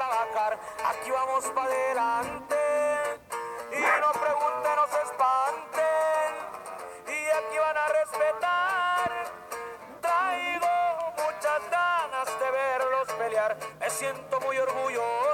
trabajar, aquí vamos para adelante. Y no pregunten, no se espanten, y aquí van a respetar. Traigo muchas ganas de verlos pelear, me siento muy orgulloso